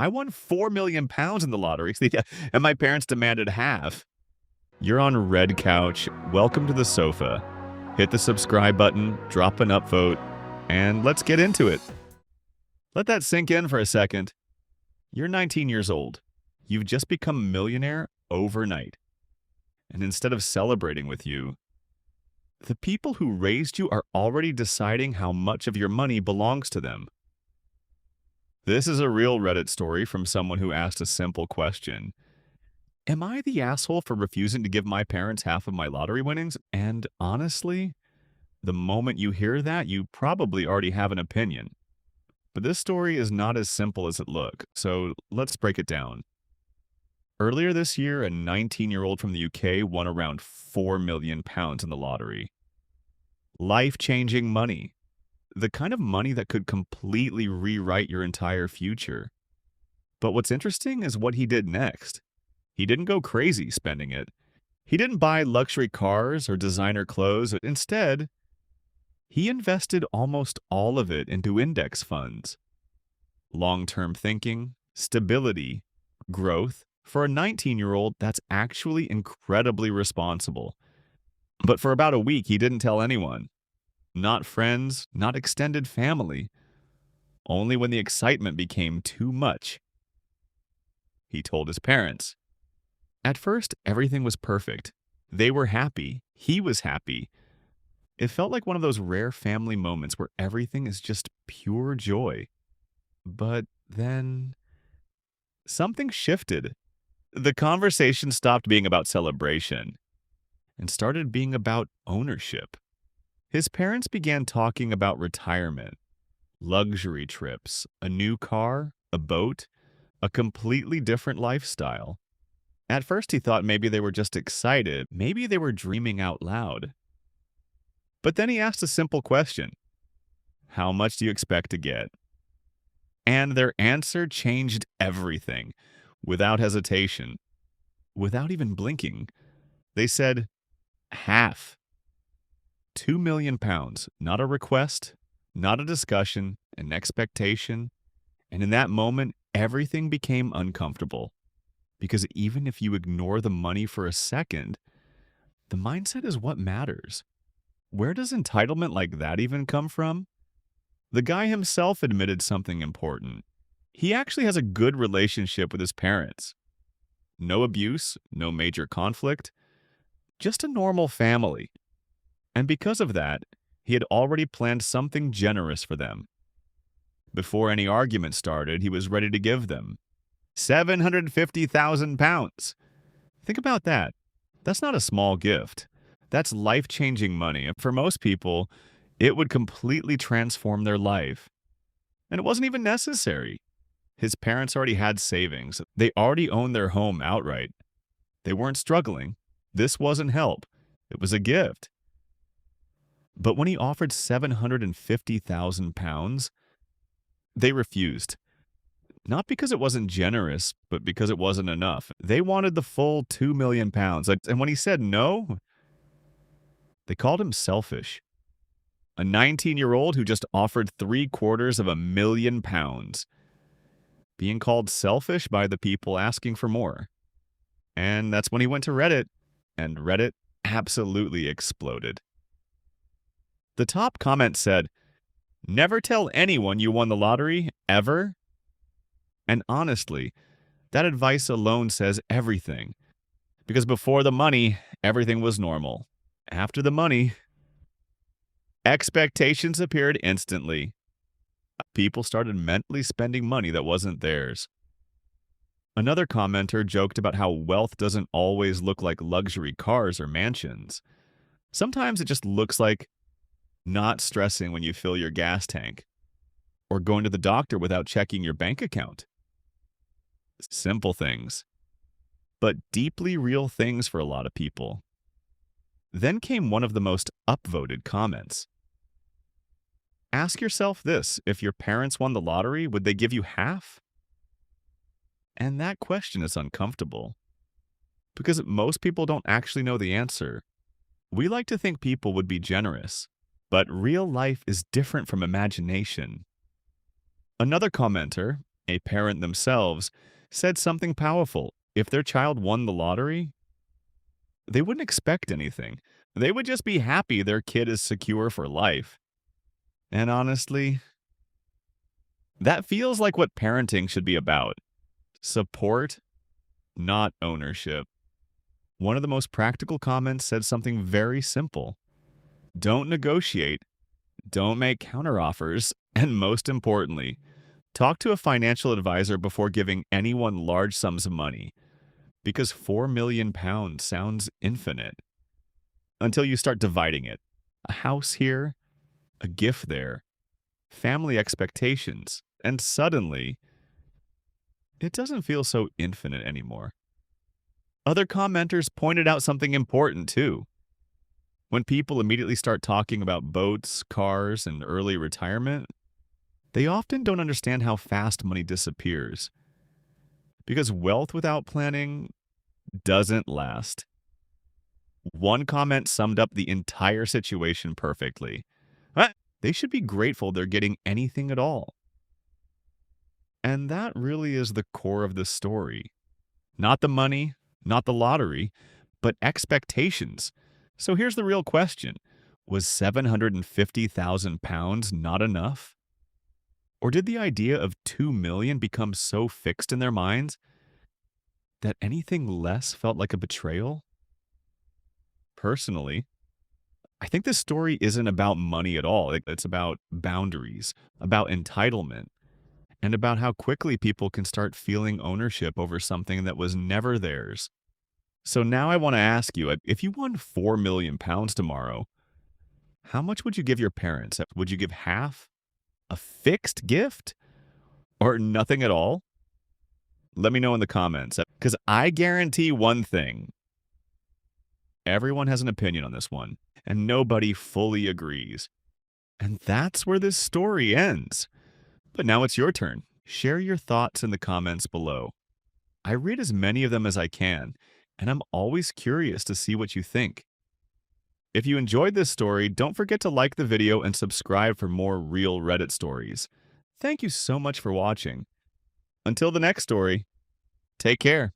I won 4 million pounds in the lottery, and my parents demanded half. You're on Red Couch. Welcome to the sofa. Hit the subscribe button, drop an upvote, and let's get into it. Let that sink in for a second. You're 19 years old. You've just become a millionaire overnight. And instead of celebrating with you, the people who raised you are already deciding how much of your money belongs to them. This is a real Reddit story from someone who asked a simple question. Am I the asshole for refusing to give my parents half of my lottery winnings? And honestly, the moment you hear that, you probably already have an opinion. But this story is not as simple as it looks, so let's break it down. Earlier this year, a 19-year-old from the UK won around 4 million pounds in the lottery. Life-changing money. The kind of money that could completely rewrite your entire future. But what's interesting is what he did next. He didn't go crazy spending it. He didn't buy luxury cars or designer clothes. Instead, he invested almost all of it into index funds. Long-term thinking, stability, growth. For a 19-year-old, that's actually incredibly responsible. But for about a week, he didn't tell anyone. Not friends, not extended family. Only when the excitement became too much. He told his parents. At first, everything was perfect. They were happy. He was happy. It felt like one of those rare family moments where everything is just pure joy. But then something shifted. The conversation stopped being about celebration and started being about ownership. His parents began talking about retirement, luxury trips, a new car, a boat, a completely different lifestyle. At first he thought maybe they were just excited, maybe they were dreaming out loud. But then he asked a simple question. How much do you expect to get? And their answer changed everything. Without hesitation, without even blinking, they said, half. 2 million pounds, not a request, not a discussion, an expectation. And in that moment, everything became uncomfortable. Because even if you ignore the money for a second, the mindset is what matters. Where does entitlement like that even come from? The guy himself admitted something important. He actually has a good relationship with his parents. No abuse, no major conflict, just a normal family. And because of that, he had already planned something generous for them. Before any argument started, he was ready to give them 750,000 pounds. Think about that. That's not a small gift. That's life-changing money. And for most people, it would completely transform their life. And it wasn't even necessary. His parents already had savings. They already owned their home outright. They weren't struggling. This wasn't help. It was a gift. But when he offered 750,000 pounds, they refused. Not because it wasn't generous, but because it wasn't enough. They wanted the full 2 million pounds. And when he said no, they called him selfish. A 19-year-old who just offered 750,000 pounds. Being called selfish by the people asking for more. And that's when he went to Reddit, and Reddit absolutely exploded. The top comment said, "Never tell anyone you won the lottery, ever." And honestly, that advice alone says everything. Because before the money, everything was normal. After the money, expectations appeared instantly. People started mentally spending money that wasn't theirs. Another commenter joked about how wealth doesn't always look like luxury cars or mansions. Sometimes it just looks like not stressing when you fill your gas tank, or going to the doctor without checking your bank account. Simple things, but deeply real things for a lot of people. Then came one of the most upvoted comments. Ask yourself this: if your parents won the lottery, would they give you half? And that question is uncomfortable, because most people don't actually know the answer. We like to think people would be generous, but real life is different from imagination. Another commenter, A parent themselves said something powerful. If their child won the lottery, they wouldn't expect anything. They would just be happy their kid is secure for life. And honestly, that feels like what parenting should be about: support, not ownership. One of the most practical comments said something very simple: don't negotiate, don't make counteroffers, and most importantly, talk to a financial advisor before giving anyone large sums of money, because £4 million sounds infinite until you start dividing it. A house here, a gift there, family expectations, and suddenly, it doesn't feel so infinite anymore. Other commenters pointed out something important too. When people immediately start talking about boats, cars, and early retirement, they often don't understand how fast money disappears. Because wealth without planning doesn't last. One comment summed up the entire situation perfectly. They should be grateful they're getting anything at all. And that really is the core of the story. Not the money, not the lottery, but expectations. So here's the real question: was £750,000 not enough? Or did the idea of 2 million become so fixed in their minds that anything less felt like a betrayal? Personally, I think this story isn't about money at all. It's about boundaries, about entitlement, and about how quickly people can start feeling ownership over something that was never theirs. So now I want to ask you, if you won £4 million tomorrow, how much would you give your parents? Would you give half? A fixed gift? Or nothing at all? Let me know in the comments, because I guarantee one thing: everyone has an opinion on this one, and nobody fully agrees. And that's where this story ends. But now it's your turn. Share your thoughts in the comments below. I read as many of them as I can, and I'm always curious to see what you think. If you enjoyed this story, don't forget to like the video and subscribe for more real Reddit stories. Thank you so much for watching. Until the next story, take care.